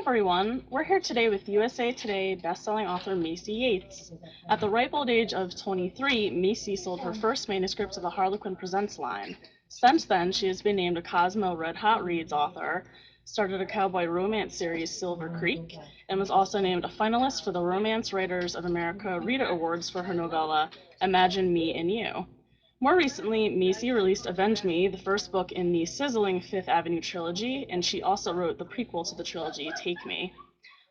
everyone. We're here today with USA Today bestselling author Maisey Yates. At the ripe old age of 23, Maisey sold her first manuscript to the Harlequin Presents line. Since then, she has been named a Cosmo Red Hot Reads author, started a cowboy romance series, Silver Creek, and was also named a finalist for the Romance Writers of America Rita Awards for her novella, Imagine Me and You. More recently, Maisey released Avenge Me, the first book in the sizzling Fifth Avenue trilogy, and she also wrote the prequel to the trilogy, Take Me.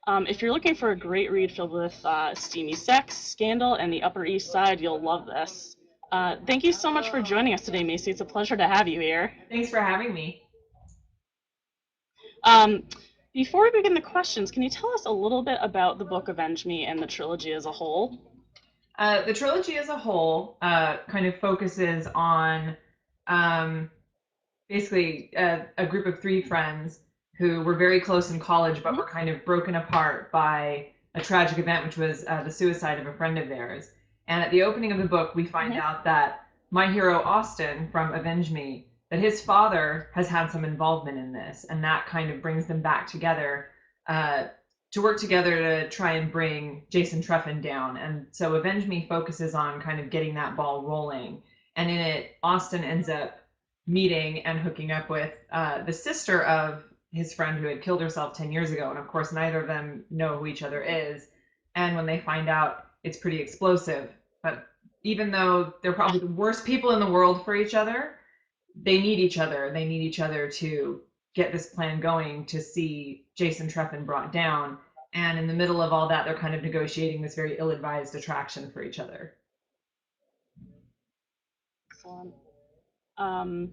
If you're looking for a great read filled with steamy sex, scandal, and the Upper East Side, you'll love this. Thank you so much for joining us today, Maisey. It's a pleasure to have you here. Thanks for having me. Um, Before we begin the questions, can you tell us a little bit about the book Avenge Me and the trilogy as a whole? The trilogy as a whole kind of focuses on um, basically a group of three friends who were very close in college but were kind of broken apart by a tragic event, which was the suicide of a friend of theirs. And at the opening of the book, we find out that my hero, Austin, from Avenge Me, that his father has had some involvement in this, and that kind of brings them back together uh, to work together to try and bring Jason Treffin down. And so Avenge Me focuses on kind of getting that ball rolling. And in it, Austin ends up meeting and hooking up with the sister of his friend who had killed herself 10 years ago. And of course, neither of them know who each other is. And when they find out, it's pretty explosive. But even though they're probably the worst people in the world for each other, they need each other. They need each other to get this plan going to see Jason Treffin brought down. And in the middle of all that, they're kind of negotiating this very ill-advised attraction for each other. Excellent. Um,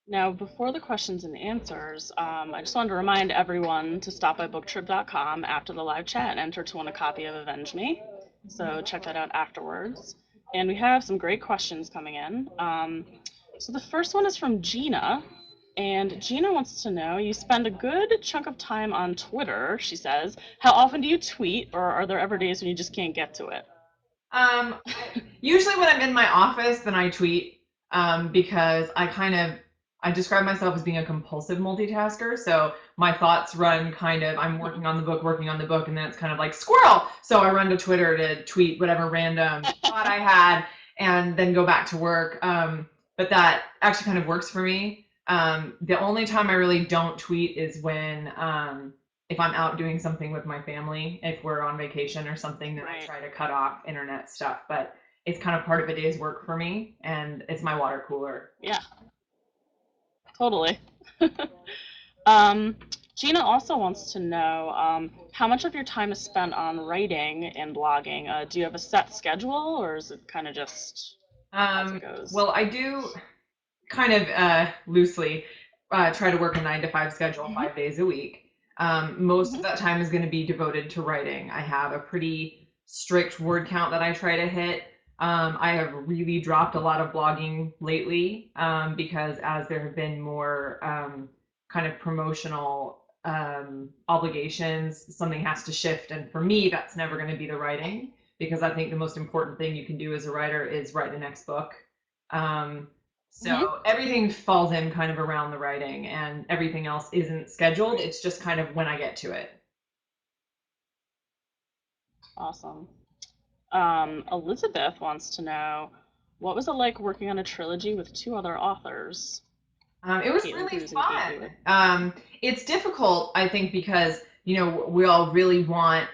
Now, before the questions and answers, I just wanted to remind everyone to stop by BookTrib.com after the live chat and enter to win a copy of Avenge Me. So check that out afterwards. And we have some great questions coming in. So the first one is from Gina. And Gina wants to know, you spend a good chunk of time on Twitter, she says. How often do you tweet, or are there ever days when you just can't get to it? Usually when I'm in my office, then I tweet because I describe myself as being a compulsive multitasker. So my thoughts run kind of, I'm working on the book, and then it's kind of like squirrel. So I run to Twitter to tweet whatever random thought I had and then go back to work. But that actually kind of works for me. The only time I really don't tweet is when if I'm out doing something with my family, if we're on vacation or something, then I try to cut off internet stuff. But it's kind of part of a day's work for me, and it's my water cooler. Yeah, totally. Gina also wants to know how much of your time is spent on writing and blogging. Do you have a set schedule, or is it kind of just as it goes? Well, I do kind of loosely try to work a 9 to 5 schedule, 5 days a week. Most of that time is going to be devoted to writing. I have a pretty strict word count that I try to hit. I have really dropped a lot of blogging lately because as there have been more kind of promotional obligations, something has to shift. And for me, that's never going to be the writing, because I think the most important thing you can do as a writer is write the next book. So everything falls in kind of around the writing, and everything else isn't scheduled. It's just kind of when I get to it. Awesome. Elizabeth wants to know, what was it like working on a trilogy with two other authors? It was really fun. It's difficult, I think, because we all really want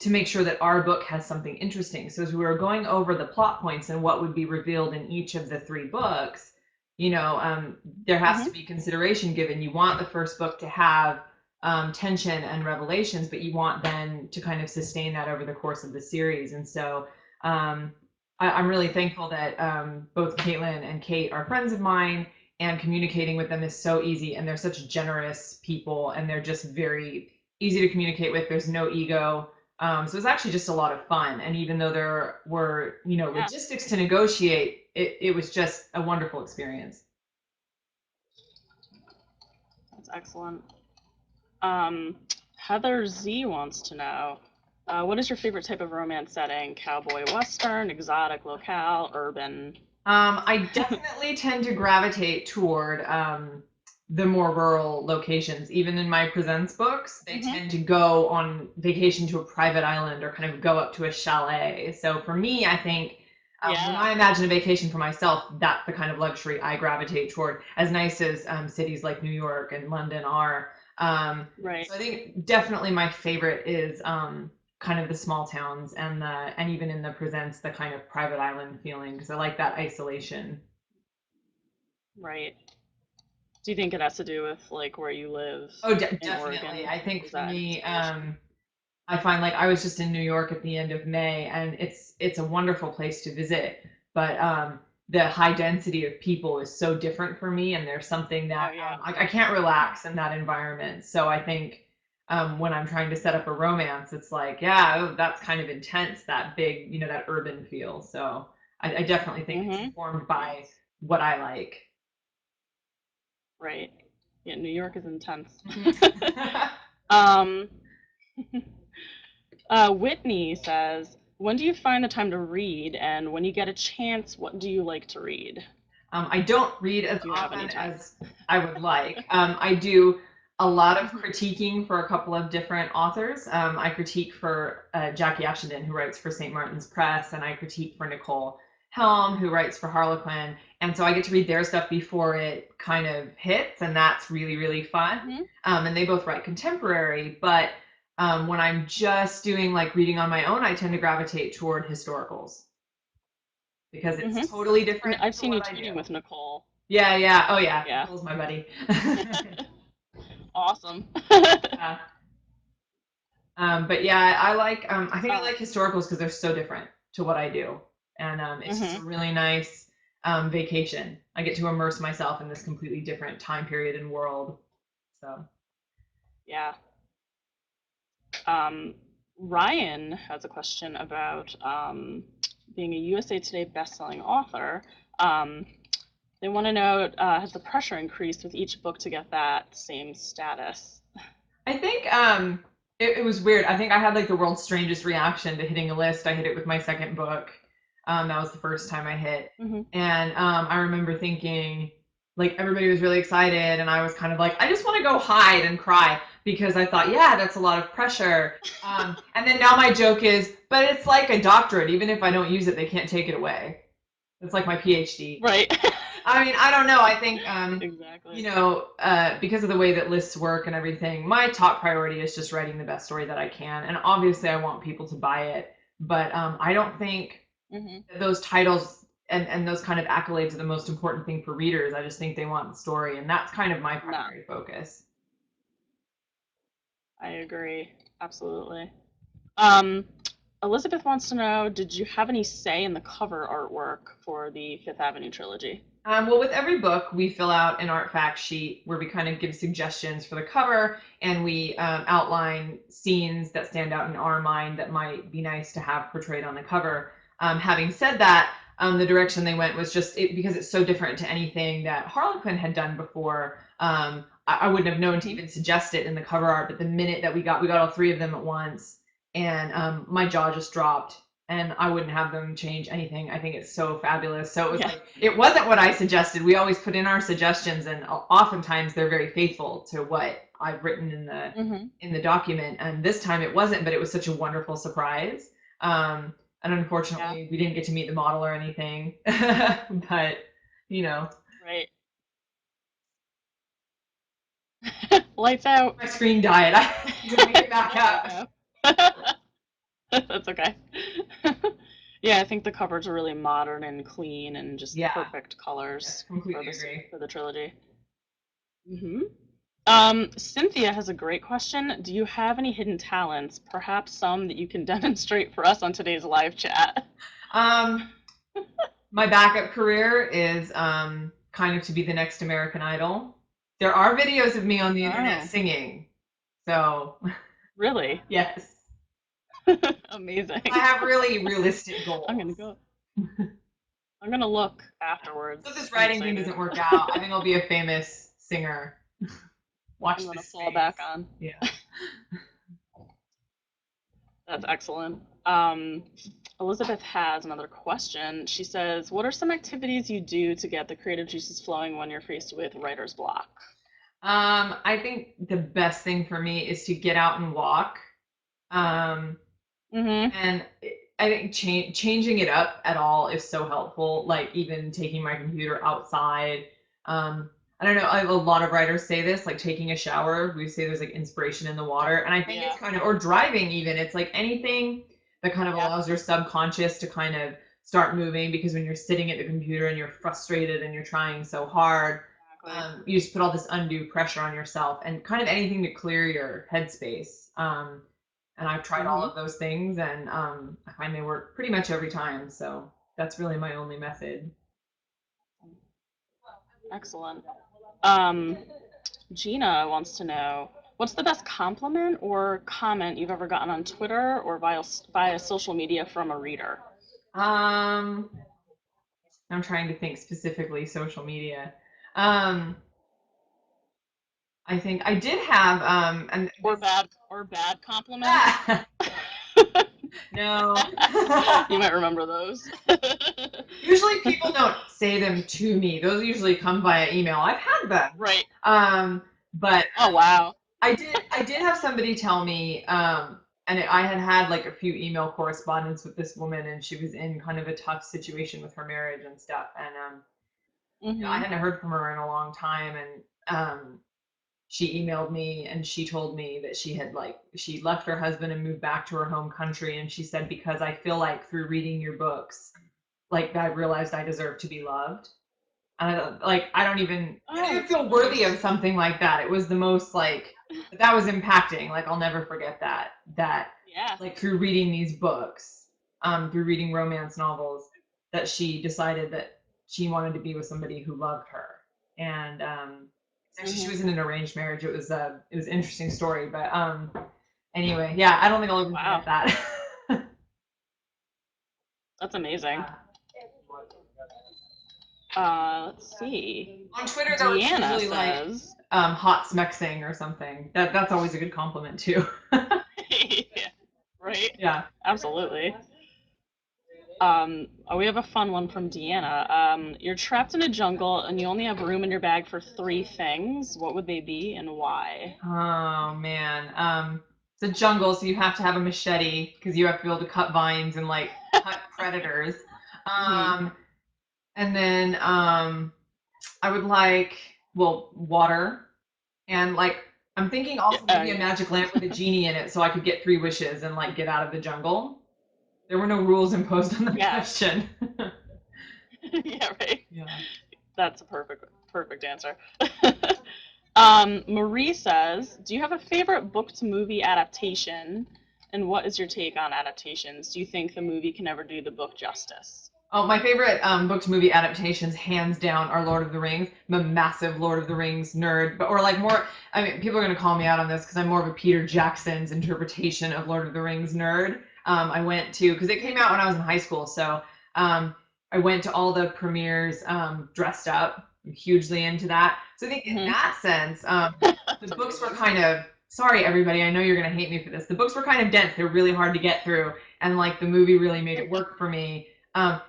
to make sure that our book has something interesting. So as we were going over the plot points and what would be revealed in each of the 3 books, there has to be consideration given. You want the first book to have tension and revelations, but you want then to kind of sustain that over the course of the series. And so I'm really thankful that both Caitlin and Kate are friends of mine, and communicating with them is so easy, and they're such generous people, and they're just very easy to communicate with. There's no ego. So it's actually just a lot of fun. And even though there were, logistics to negotiate, it was just a wonderful experience. That's excellent. Heather Z wants to know, what is your favorite type of romance setting? Cowboy, Western, exotic, locale, urban? I definitely tend to gravitate toward the more rural locations. Even in my presents books, they Mhm. tend to go on vacation to a private island or kind of go up to a chalet. So for me, I think when Yeah. I imagine a vacation for myself, that's the kind of luxury I gravitate toward. As nice as cities like New York and London are. Right. So I think definitely my favorite is kind of the small towns and even in the presents the kind of private island feeling because I like that isolation. Right. Do you think it has to do with like where you live Oh, in definitely. Oregon? I think Is for that an me, inspiration? I find like I was just in New York at the end of May, and it's a wonderful place to visit, but the high density of people is so different for me, and there's something Oh that yeah. I can't relax in that environment. So I think when I'm trying to set up a romance, it's like, yeah, oh, that's kind of intense, that big, that urban feel. So I definitely think it's Mhm. informed by Yes. what I like. Right. Yeah, New York is intense. Mhm. um Whitney says, "When do you find the time to read and when you get a chance, what do you like to read?" I don't read as If you have any often time. as I would like. I do a lot of Mhm. critiquing for a couple of different authors. I critique for Jackie Ashenden, who writes for St. Martin's Press, and I critique for Nicole Helm, who writes for Harlequin. And so I get to read their stuff before it kind of hits, and that's really, really fun. Mhm. And they both write contemporary, but when I'm just doing like reading on my own, I tend to gravitate toward historicals because it's Mhm. totally And different I've to seen you what I do. tweeting with Nicole. Yeah, yeah. Oh, yeah. Yeah. Nicole's my buddy. Awesome. Yeah. But yeah, I like. I think I uh, like historicals because they're so different to what I do, and it's just a mhm. really nice vacation. I get to immerse myself in this completely different time period and world. So Yeah. Um, Ryan has a question about being a USA Today bestselling author. Um, they want to know, has the pressure increased with each book to get that same status? I think it was weird. I think I had like the world's strangest reaction to hitting a list. I hit it with my second book. That was the first time I hit. Hmm. And I remember thinking like everybody was really excited and I was kind of like, I just want to go hide and cry because I thought, yeah, that's a lot of pressure. And then now my joke is, but it's like a doctorate. Even if I don't use it, they can't take it away. It's like my PhD. Right. I mean, I don't know. I think, Exactly. because of the way that lists work and everything, my top priority is just writing the best story that I can. And obviously, I want people to buy it. But I don't think Hmm. that those titles and those kind of accolades are the most important thing for readers. I just think they want the story. And that's kind of my No, primary focus. I agree. Absolutely. Um, Elizabeth wants to know, did you have any say in the cover artwork for the Fifth Avenue trilogy? Well, with every book, we fill out an art fact sheet where we kind of give suggestions for the cover and we outline scenes that stand out in our mind that might be nice to have portrayed on the cover. Having said that, the direction they went was just because it's so different to anything that Harlequin had done before. I wouldn't have known to Hmm. even suggest it in the cover art, but the minute that we got all three of them at once, and my jaw just dropped and I wouldn't have them change anything. I think it's so fabulous. So it was Yeah. like it wasn't what I suggested. We always put in our suggestions, and oftentimes they're very faithful to what I've written Hmm. in the document. And this time it wasn't, but it was such a wonderful surprise. And Yeah. unfortunately, we didn't get to meet the model or anything. But you know, Right. Lights out. my screen died. I had to make it back Oh up. no. That's okay. Yeah, I think the covers are really modern and clean and just Yeah, perfect yes, colors for completely this agree. for the trilogy. Hmm. Cynthia has a great question. Do you have any hidden talents? Perhaps some that you can demonstrate for us on today's live chat. Um, My backup career is kind of to be the next American Idol. There are videos of me on the internet Oh, singing. So, really? yes, I Amazing. have really realistic I'm goals. gonna go. I'm gonna look So if afterwards. this I'm writing thing excited. doesn't work out, I think I'll be a famous singer. I'm Watch gonna this fall back space. on. Yeah. That's excellent. Elizabeth has another question. She says, "What are some activities you do to get the creative juices flowing when you're faced with writer's block?" I think the best thing for me is to get out and walk. Um, Mhm. and I think changing it up at all is so helpful. Like even taking my computer outside. Um, I don't know. A lot of writers say this, like taking a shower. We say there's like inspiration in the water, and I think it's Yeah. kind of or driving even. It's like anything that kind of Yeah. allows your subconscious to kind of start moving because when you're sitting at the computer and you're frustrated and you're trying so hard, Exactly. you just put all this undue pressure on yourself and kind of anything to clear your headspace. And I've tried all Mhm. of those things, and I find they work pretty much every time. So that's really my only method. Excellent. Um, Gina wants to know what's the best compliment or comment you've ever gotten on Twitter or via social media from a reader? Um, I'm trying to think specifically social media. Um, I think I did have, and this, Or bad compliments? no. You might remember those. Usually people don't say them to me. Those usually come via email. I've had them. Right. But Oh wow. I did have somebody tell me, and I had had like a few email correspondence with this woman, and she was in kind of a tough situation with her marriage and stuff. And I Mhm. hadn't heard from her in a long time, and she emailed me and she told me that she left her husband and moved back to her home country, and she said because I feel like through reading your books, like I realized I deserve to be loved. I don't Oh, even that's so feel worthy of nice. something like that. It was the most like that was impacting. Like I'll never forget that Yeah. like through reading these books, through reading romance novels, that she decided that she wanted to be with somebody who loved her. And actually she Mhm. was in an arranged marriage. It was an interesting story, but anyway, yeah, I don't think I'll ever Wow. forget that. That's amazing. Yeah. Let's see. On Twitter though, it's Deanna usually like says, hot smexing or something. That's always a good compliment too. yeah, right? Yeah. Absolutely. We have a fun one from Deanna. You're trapped in a jungle and you only have room in your bag for three things. What would they be and why? Oh man. It's a jungle, so you have to have a machete because you have to be able to cut vines and like hunt predators. Hmm. Um, and then I would like water and like I'm thinking Yeah. also maybe a Yeah. magic lamp with a genie in it so I could get three wishes and like get out of the jungle. There were no rules imposed on that Yeah. question. Yeah. Right. Yeah. That's a perfect answer. Marie says, "Do you have a favorite book to movie adaptation? And what is your take on adaptations? Do you think the movie can ever do the book justice?" Oh, my favorite book to movie adaptations, hands down, are Lord of the Rings. I'm a massive Lord of the Rings nerd, but or like more. I mean, people are gonna call me out on this because I'm more of a Peter Jackson's interpretation of Lord of the Rings nerd. I went to because it came out when I was in high school, so um, I went to all the premieres dressed up. I'm hugely into that. So I think in Hmm. that sense, the That's books were amazing. kind of. Sorry, everybody. I know you're gonna hate me for this. The books were kind of dense. They're really hard to get through, and like the movie really made it work for me.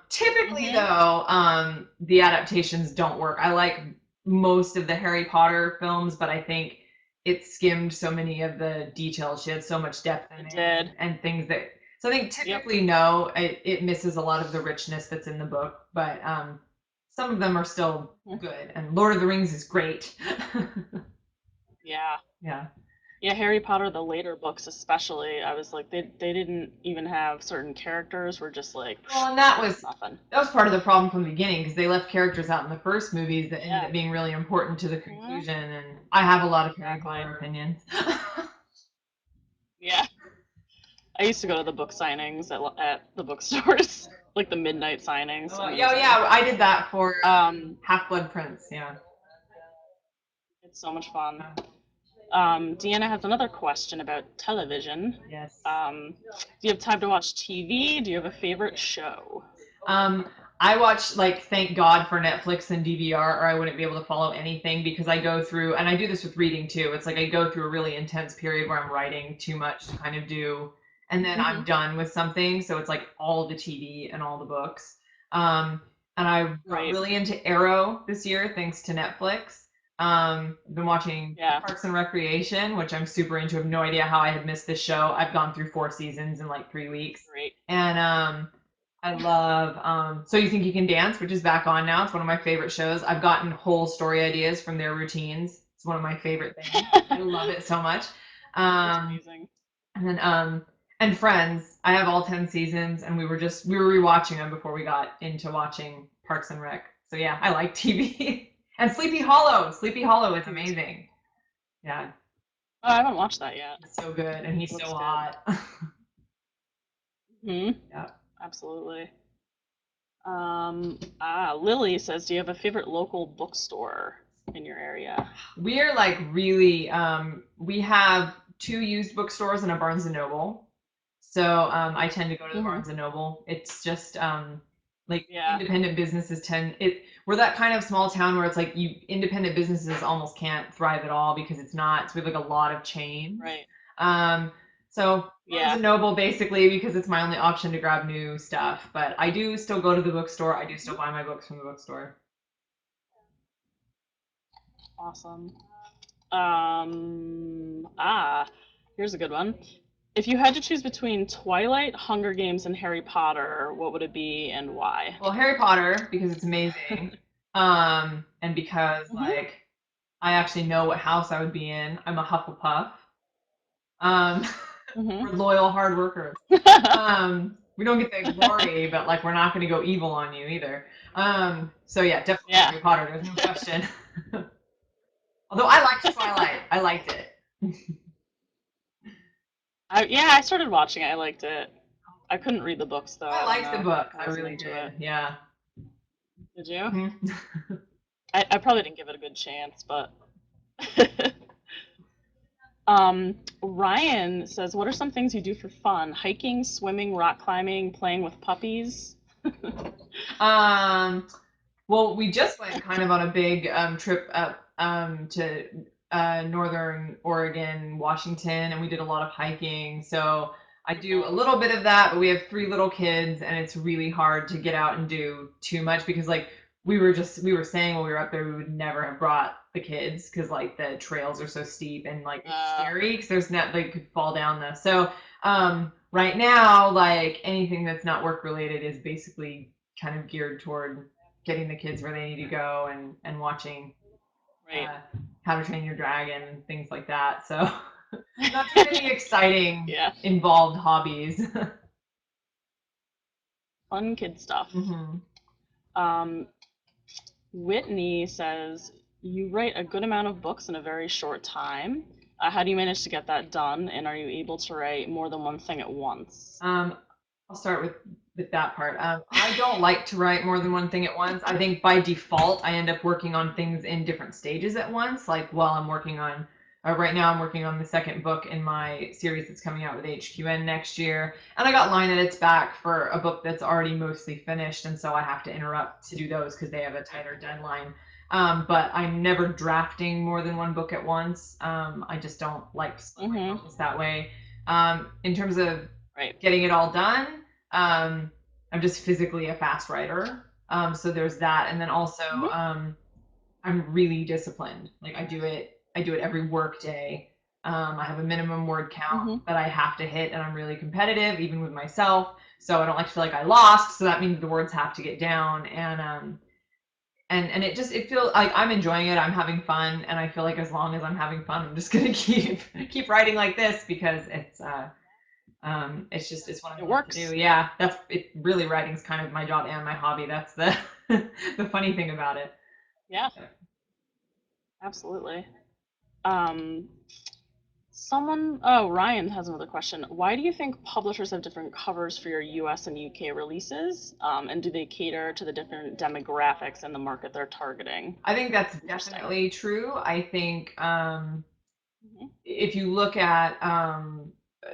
Typically, Hmm. though, the adaptations don't work. I like most of the Harry Potter films, but I think it skimmed so many of the details. She had so much depth in It there did. and things that. So I think Yep. typically, no, it misses a lot of the richness that's in the book, but some of them are still Mhm. good. And Lord of the Rings is great. Yeah. Yeah. Yeah, Harry Potter, the later books especially, I was like, they didn't even have certain characters, were just like, Well, and that was nothing. part of the problem from the beginning because they left characters out in the first movies that ended Yeah. up being really important to the Hmm. conclusion. And I have a lot of Harry Exactly. Potter opinions. Yeah. I used to go to the book signings at the bookstores, like the midnight signings. Yeah, Amazing. yeah, I did that for Um, Half Blood Prince. Yeah. it's so much fun. Uh, Deanna has another question about television. yes. Do you have time to watch TV? Do you have a favorite show? Um, I watch like thank God for Netflix and DVR, or I wouldn't be able to follow anything because I go through, and I do this with reading too. It's like I go through a really intense period where I'm writing too much to kind of do, and then I'm Hmm. done with something. So it's like all the TV and all the books. Um, and I got Right. really into Arrow this year thanks to Netflix. I've been watching Yeah. Parks and Recreation, which I'm super into. I have no idea how I had missed this show. I've gone through 4 seasons in like 3 weeks. Great. And I love So You Think You Can Dance, which is back on now. It's one of my favorite shows. I've gotten whole story ideas from their routines. It's one of my favorite things. I love it so much. That's Um, amazing. and then and Friends. I have all 10 seasons, and we were rewatching them before we got into watching Parks and Rec. So yeah, I like TV. And Sleepy Hollow. Sleepy Hollow is amazing. Yeah, Oh, I haven't watched that yet. he's so good, and he's so Looks good. hot. Hmm. Yeah. Absolutely. Lily says, do you have a favorite local bookstore in your area? We're like really we have 2 used bookstores and a Barnes and Noble. So I tend to go to the Hmm. Barnes and Noble. It's just like Yeah. independent businesses tend it we're that kind of small town where it's like you independent businesses almost can't thrive at all because it's we have like a lot of chains. Right. Um so Barnes Yeah. and Noble basically because it's my only option to grab new stuff. But I do still go to the bookstore. I do still buy my books from the bookstore. Awesome. Here's a good one. If you had to choose between Twilight, Hunger Games, and Harry Potter, what would it be and why? Well, Harry Potter because it's amazing. And because Hmm. like I actually know what house I would be in. I'm a Hufflepuff. Um, Hmm. we're loyal, hard workers. We don't get the glory, but like we're not going to go evil on you either. So yeah, definitely Yeah. Harry Potter. There's no question. Although I liked Twilight, I liked it. I started watching it. I liked it. I couldn't read the books though. I I don't liked the know. book. I I wasn't really into did. it. Yeah. Did you? Mhm. I probably didn't give it a good chance, but Ryan says, "What are some things you do for fun? Hiking, swimming, rock climbing, playing with puppies?" um, Well, we just went kind of on a big trip up to northern Oregon, Washington, and we did a lot of hiking. So I do a Mhm. little bit of that, but we have 3 little kids, and it's really hard to get out and do too much because like we were saying while we were up there we would never have brought the kids because like the trails are so steep and like it's Uh, scary because there's not they could fall down the so right now like anything that's not work related is basically kind of geared toward getting the kids where they need to go and watching right. How to Train Your Dragon and things like that. So not too many exciting Yeah. involved hobbies. Fun kid stuff. Hmm. Um, Whitney says, "You write a good amount of books in a very short time. How do you manage to get that done? And are you able to write more than one thing at once?" Um, I'll start with that part. I don't like to write more than one thing at once. I think by default, I end up working on things in different stages at once. Like while I'm working on, right now, I'm working on the second book in my series that's coming out with HQN next year, and I got line edits back for a book that's already mostly finished, and so I have to interrupt to do those because they have a tighter deadline. But I'm never drafting more than one book at once. I just don't like to split my Mm-hmm. focus that way. In terms of Right. getting it all done. I'm just physically a fast writer. So there's that. And then also, Mm-hmm. I'm really disciplined. Like I do it every work day. I have a minimum word count Mm-hmm. that I have to hit, and I'm really competitive, even with myself. So I don't like to feel like I lost. So that means the words have to get down, and it feels like I'm enjoying it. I'm having fun, and I feel like as long as I'm having fun, I'm just gonna keep writing like this because it's what I It love to do. works. Yeah, that's it. Really, writing's kind of my job and my hobby. That's the the funny thing about it. Yeah, absolutely. Um, Ryan has another question. Why do you think publishers have different covers for your US and UK releases? And do they cater to the different demographics and the market they're targeting? I think that's Interesting. definitely true. I think Hmm. if you look at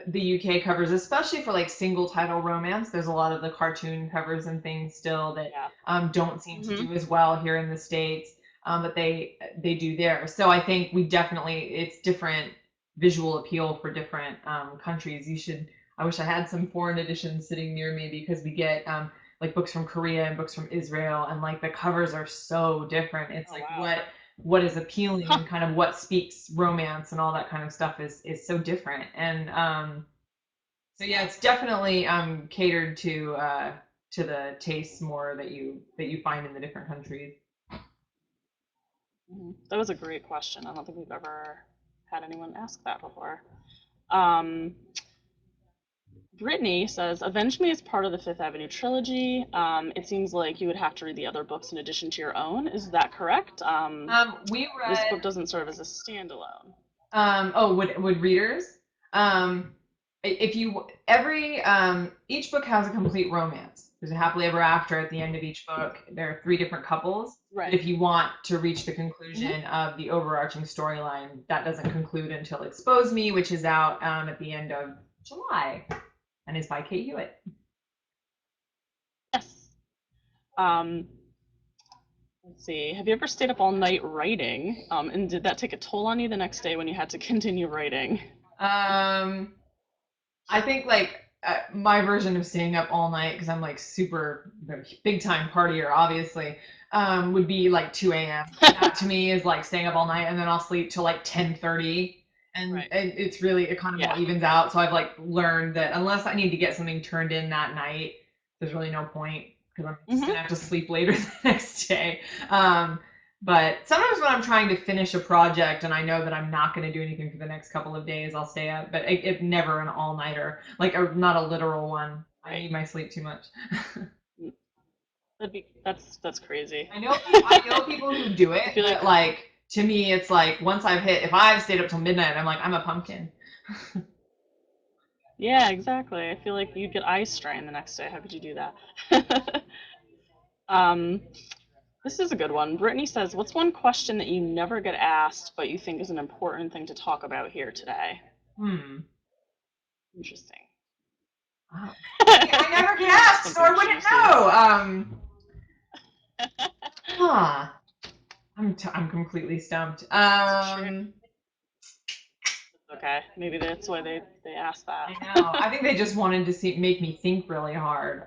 the UK covers, especially for like single title romance, there's a lot of the cartoon covers and things still that Yeah. don't seem to Hmm. do as well here in the States, but they do there. So I think we definitely it's different visual appeal for different countries. You should. I wish I had some foreign editions sitting near me because we get like books from Korea and books from Israel, and like the covers are so different. It's Oh like wow. what what is appealing Huh. and kind of what speaks romance and all that kind of stuff is so different. And so yeah, it's definitely catered to the tastes more that you find in the different countries. That was a great question. I don't think we've ever had anyone ask that before. Um, Brittany says, Avenge Me is part of the Fifth Avenue trilogy. It seems like you would have to read the other books in addition to your own. Is that correct? We This read book doesn't serve as a standalone. oh, would readers? Um, if you every each book has a complete romance. There's a happily ever after at the end of each book. There are three different couples. But Right. if you want to reach the Hmm. conclusion of the overarching storyline, that doesn't conclude until Expose Me, which is out at the end of July, and is by Kate Hewitt. Yes. Um, let's see. Have you ever stayed up all night writing? And did that take a toll on you the next day when you had to continue writing? Um, I think like my version of staying up all night because I'm like super big time partier, obviously, would be like 2 a.m. That to me is like staying up all night, and then I'll sleep till like 10:30, Right. and it's really it kind of all Yeah. evens out. So I've like learned that unless I need to get something turned in that night, there's really no point because I'm just gonna Hmm. have to sleep later the next day. Um, but sometimes when I'm trying to finish a project and I know that I'm not going to do anything for the next couple of days, I'll stay up. But it never an all nighter, like not a literal one. I Right. need my sleep too much. That's crazy. I know people who do I it, feel but like like to me, it's like once I've hit, if I've stayed up till midnight, I'm like I'm a pumpkin. yeah, exactly. I feel like you'd get eye strain the next day. How could you do that? um, this is a good one. Brittany says, "What's one question that you never get asked, but you think is an important thing to talk about here today?" Hmm. Interesting. Wow. I never get asked, so Something I interesting wouldn't to see. know. Huh. I'm completely stumped. It's a trick. Okay, maybe that's why they asked that. I know. I think they just wanted to make me think really hard.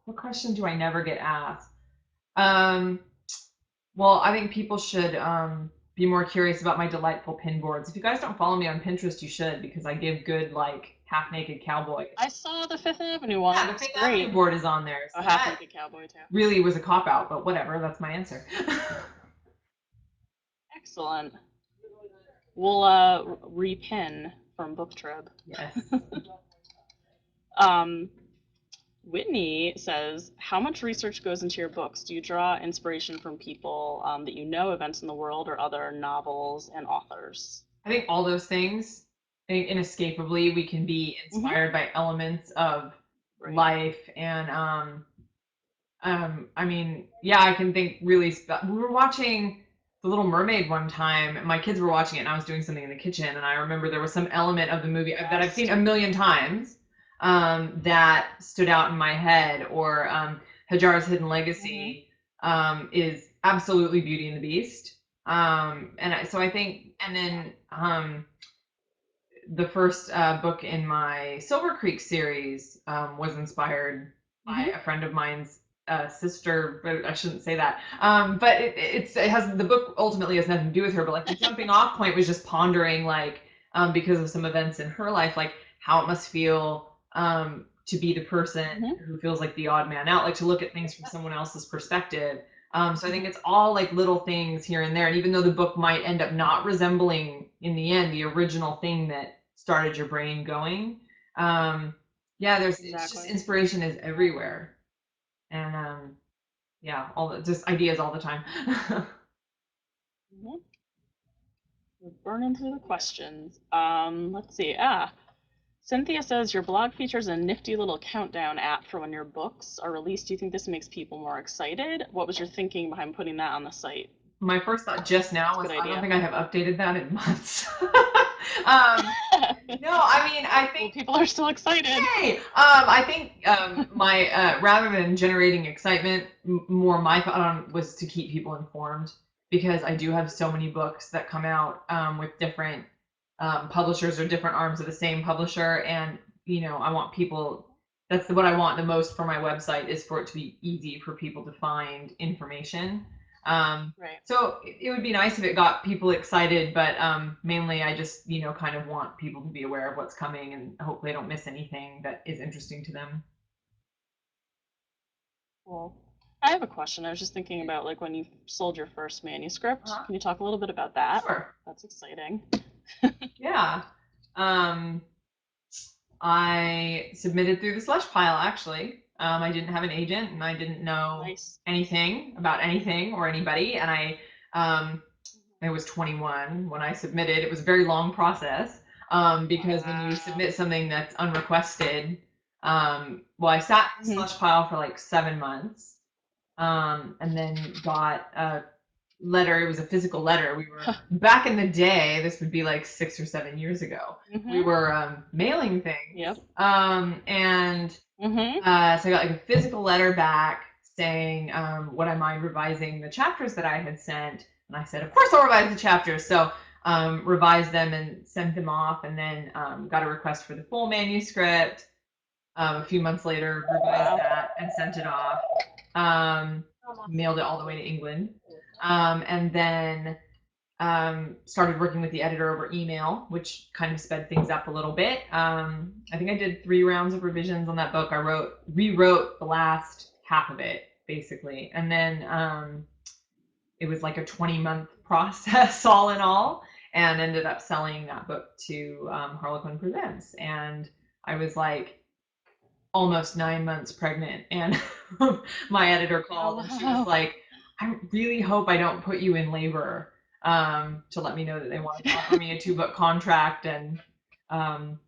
What question do I never get asked? Um, well, I think people should be more curious about my delightful pin boards. If you guys don't follow me on Pinterest, you should because I give good like half naked cowboy. I saw the Fifth Avenue one. It Yeah, the looks Fifth Avenue great. board is on there, Oh, so half that naked cowboy too. really was a cop out, but whatever. That's my answer. Excellent. We'll repin from BookTrib. Yes. um, Whitney says, "How much research goes into your books? Do you draw inspiration from people that you know, events in the world, or other novels and authors?" I think all those things, I think inescapably, we can be Hmm. inspired by elements of Right. life and I mean, yeah, I can think really. We were watching The Little Mermaid one time. My kids were watching it, and I was doing something in the kitchen, and I remember there was some element of the movie that I've seen Best. a million times that stood out in my head. Or Hajar's Hidden Hmm. Legacy is absolutely Beauty and the Beast. So I think, and then the first book in my Silver Creek series was inspired by Hmm. a friend of mine's sister, but I shouldn't say that. But it has the book ultimately has nothing to do with her, but like the jumping off point was just pondering like because of some events in her life, like how it must feel to be the person Hmm. who feels like the odd man out, like to look at things from someone else's perspective. So I think Hmm. it's all like little things here and there. And even though the book might end up not resembling in the end the original thing that started your brain going, yeah, it's just Exactly. inspiration is everywhere. And yeah, just ideas all the time. Hmm. We're burning through the questions. Let's see. Cynthia says your blog features a nifty little countdown app for when your books are released. Do you think this makes people more excited? What was your thinking behind putting that on the site? My first thought just now It's a was good I don't idea. think I have updated that in months. No, I mean I Well, think people are still excited. yay! I think my rather than generating excitement, more my thought on was to keep people informed because I do have so many books that come out with different publishers or different arms of the same publisher, and I want people. What I want the most for my website is for it to be easy for people to find information. Right. So it would be nice if it got people excited, but mainly I just, kind of want people to be aware of what's coming and hopefully I don't miss anything that is interesting to them. Cool. I have a question. I was just thinking about like when you sold your first manuscript. Uh-huh. Can you talk a little bit about that? Sure. That's exciting. Yeah. Um, I submitted through the slush pile, actually. I didn't have an agent and I didn't know Nice. anything about anything or anybody. And um, I was 21 when I submitted. It was a very long process because when you Wow. submit something that's unrequested, well, I sat in the Mhm. slush pile for like 7 months and then got a letter. It was a physical letter. We were back in the day, this would be like 6 or 7 years ago. We Mhm. were mailing things. Yep. And Mhm. so I got like a physical letter back saying, would I mind revising the chapters that I had sent? And I said, of course I'll revise the chapters. So revised them and sent them off, and then got a request for the full manuscript. A few months later, revised Wow. that and sent it off. Um, Mailed it all the way to England. And then started working with the editor over email, which kind of sped things up a little bit. I think I did 3 rounds of revisions on that book. I rewrote the last half of it basically, and then it was like a 20-month process all in all, and ended up selling that book to Harlequin Presents, and I was like almost 9 months pregnant, and my editor Oh called and she was wow. like, I really hope I don't put you in labor, to let me know that they wanted to offer me a 2 book contract. And um,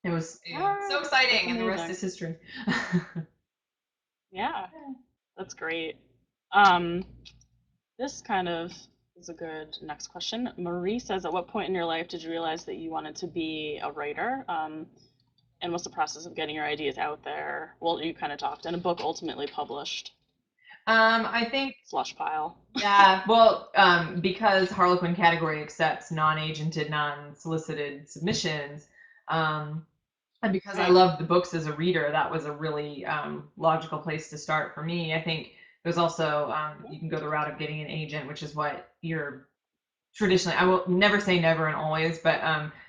it was so Ah, that's exciting, and the rest amazing. is history. Yeah, that's great. Um, this kind of is a good next question. Marie says, at what point in your life did you realize that you wanted to be a writer? And what's the process of getting your ideas out there? Well, you kind of talked, and a book ultimately published. I think, Slush pile. yeah, well, because Harlequin category accepts non-agented, non-solicited submissions, um, and because I Right. loved the books as a reader, that was a really logical place to start for me. I think there's also you can go the route of getting an agent, which is what you're traditionally. I will never say never and always, but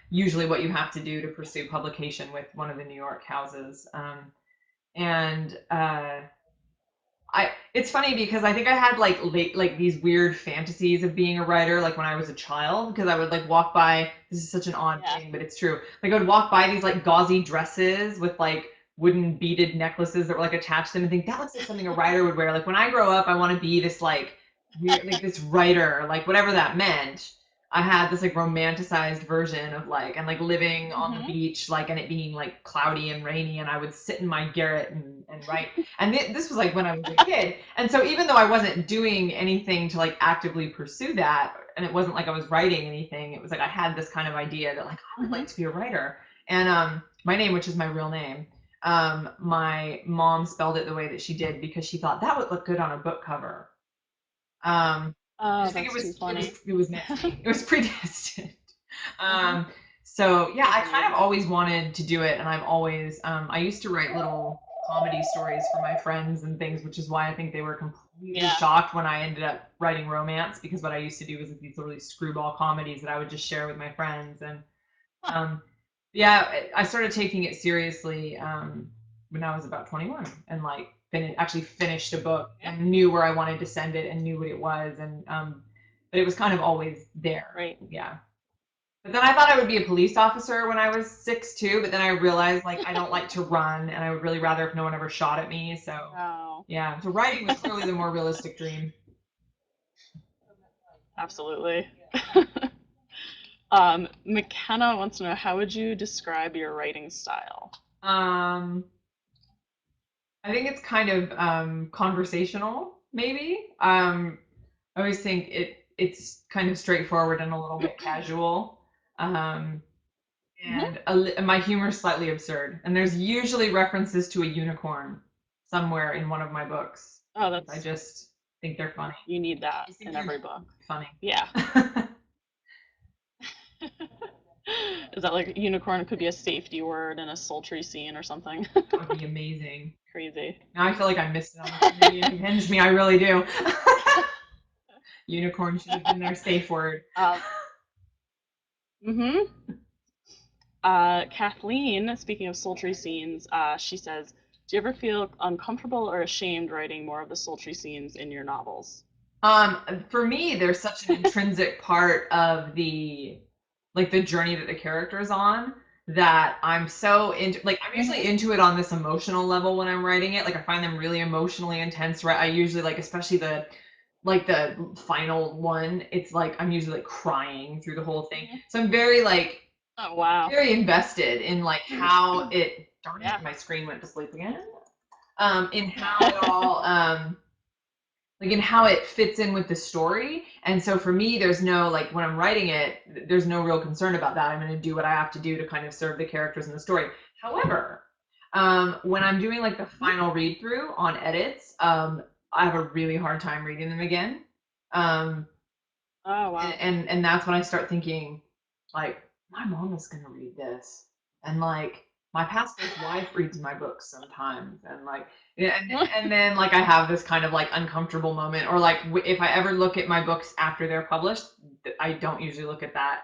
usually what you have to do to pursue publication with one of the New York houses. And it's funny because I think I had like these weird fantasies of being a writer like when I was a child, because I would like walk by, this is such an odd Yeah. thing but it's true, like I would walk by these like gauzy dresses with like wooden beaded necklaces that were like attached to them and think that looks like something a writer would wear. Like when I grow up I want to be this like weird, like this writer, like whatever that meant. I had this like romanticized version of like, and like living on the Mhm. beach, like, and it being like cloudy and rainy, and I would sit in my garret and write. And this was like when I was a kid. And so even though I wasn't doing anything to like actively pursue that, and it wasn't like I was writing anything, it was like I had this kind of idea that like I would Mhm. like to be a writer. And my name, which is my real name, my mom spelled it the way that she did because she thought that would look good on a book cover. I Oh, just think it that's too was it was funny. it was meant to be. It was predestined. Um, so yeah, That's I kind of amazing. always wanted to do it, and I've always I used to write little comedy stories for my friends and things, which is why I think they were completely Yeah. shocked when I ended up writing romance, because what I used to do was like these literally screwball comedies that I would just share with my friends. And Huh. um, yeah, I started taking it seriously when I was about 21, and like actually finished a book Yep. and knew where I wanted to send it and knew what it was. And but it was kind of always there. Right. Yeah. But then I thought I would be a police officer when I was 6 too, but then I realized like I don't like to run and I would really rather if no one ever shot at me. So Oh. yeah, so writing was clearly the more realistic dream. Absolutely. McKenna wants to know, how would you describe your writing style? Um, I think it's kind of conversational, maybe. I always think it's kind of straightforward and a little bit casual. Um, Hmm. and my humor is slightly absurd. And there's usually references to a unicorn somewhere in one of my books. Oh, I that's, just think they're funny. you need that I think in they're every book. funny. Yeah. Is that like unicorn? It could be a safety word in a sultry scene or something. That would be amazing. Crazy. Now I feel like I missed an opportunity to avenge me. I really do. Unicorn should have been their safe word. Mm-hmm. Kathleen, speaking of sultry scenes, she says, "Do you ever feel uncomfortable or ashamed writing more of the sultry scenes in your novels?" For me, there's such an intrinsic part of the journey that the character is on that I'm so into. Like, I'm usually Mm-hmm. into it on this emotional level when I'm writing it. Like, I find them really emotionally intense. Right, I usually like, especially the final one. It's like I'm usually like crying through the whole thing. Mm-hmm. So I'm very like Oh wow. very invested in like how it. Darn it, Yeah. my screen went to sleep again. In how it all like in how it fits in with the story. And so for me, there's no like when I'm writing it, there's no real concern about that. I'm going to do what I have to do to kind of serve the characters in the story. However, when I'm doing like the final read through on edits, I have a really hard time reading them again. Um, Oh and, wow. and that's when I start thinking, like, my mom is gonna read this, and like my pastor's wife reads my books sometimes, and like, yeah, and then like I have this kind of like uncomfortable moment, or like if I ever look at my books after they're published, I don't usually look at that.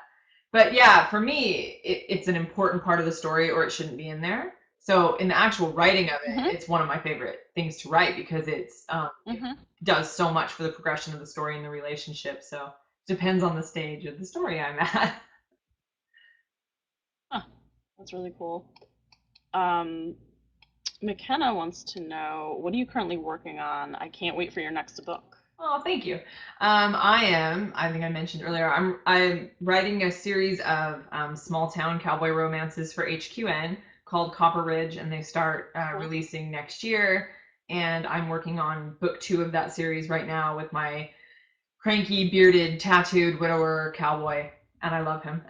But yeah, for me, it's an important part of the story, or it shouldn't be in there. So in the actual writing of it, Mm-hmm. it's one of my favorite things to write because it Mm-hmm. does so much for the progression of the story and the relationship. So depends on the stage of the story I'm at. Huh. That's really cool. Um, McKenna wants to know, what are you currently working on? I can't wait for your next book. Oh, thank you. I think I mentioned earlier, I'm writing a series of small town cowboy romances for HQN called Copper Ridge, and they start Cool. releasing next year. And I'm working on book 2 of that series right now with my cranky, bearded, tattooed widower cowboy, and I love him.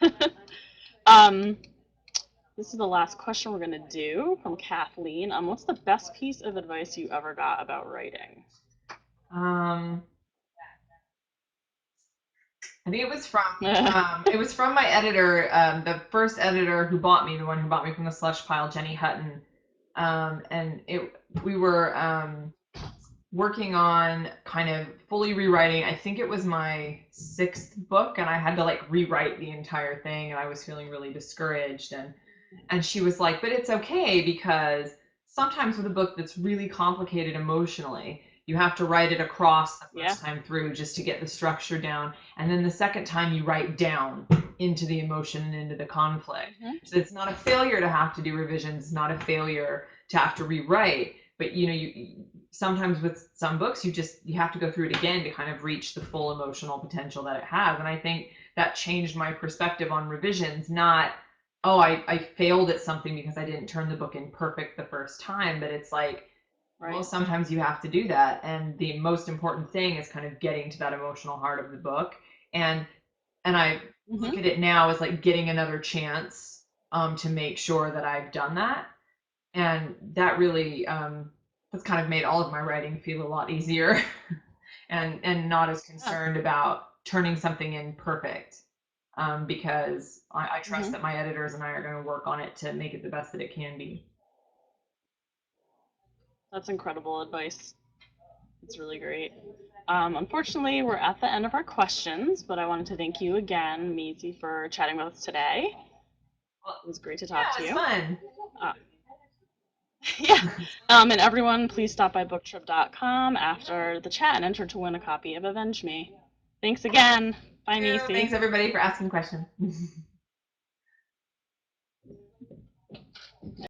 Excellent. um, this is the last question we're gonna do from Kathleen. What's the best piece of advice you ever got about writing? um, I think it was from my editor, the first editor who bought me, the one who bought me from the slush pile, Jenny Hutton. And it we were working on kind of fully rewriting. I think it was my 6th book, and I had to like rewrite the entire thing, and I was feeling really discouraged. And she was like, but it's okay because sometimes with a book that's really complicated emotionally, you have to write it across the Yeah. first time through just to get the structure down. And then the second time you write down into the emotion and into the conflict. Mm-hmm. So it's not a failure to have to do revisions, not a failure to have to rewrite. But you sometimes with some books you have to go through it again to kind of reach the full emotional potential that it has. And I think that changed my perspective on revisions, not oh, I failed at something because I didn't turn the book in perfect the first time. But it's like, well, Right. sometimes you have to do that. And the most important thing is kind of getting to that emotional heart of the book. And I look Mm-hmm. at it now as like getting another chance to make sure that I've done that. And that really has kind of made all of my writing feel a lot easier and not as Yeah. concerned about turning something in perfect because I trust Mm-hmm. that my editors and I are going to work on it to make it the best that it can be. That's incredible advice. It's really great. Unfortunately, we're at the end of our questions, but I wanted to thank you again, Maisey, for chatting with us today. Well, It was great to talk yeah, to it's you. fun. Uh, yeah. And everyone, please stop by booktrib.com after the chat and enter to win a copy of Avenge Me. Thanks again. Bye, Thank you. Thanks Maisey. everybody for asking questions.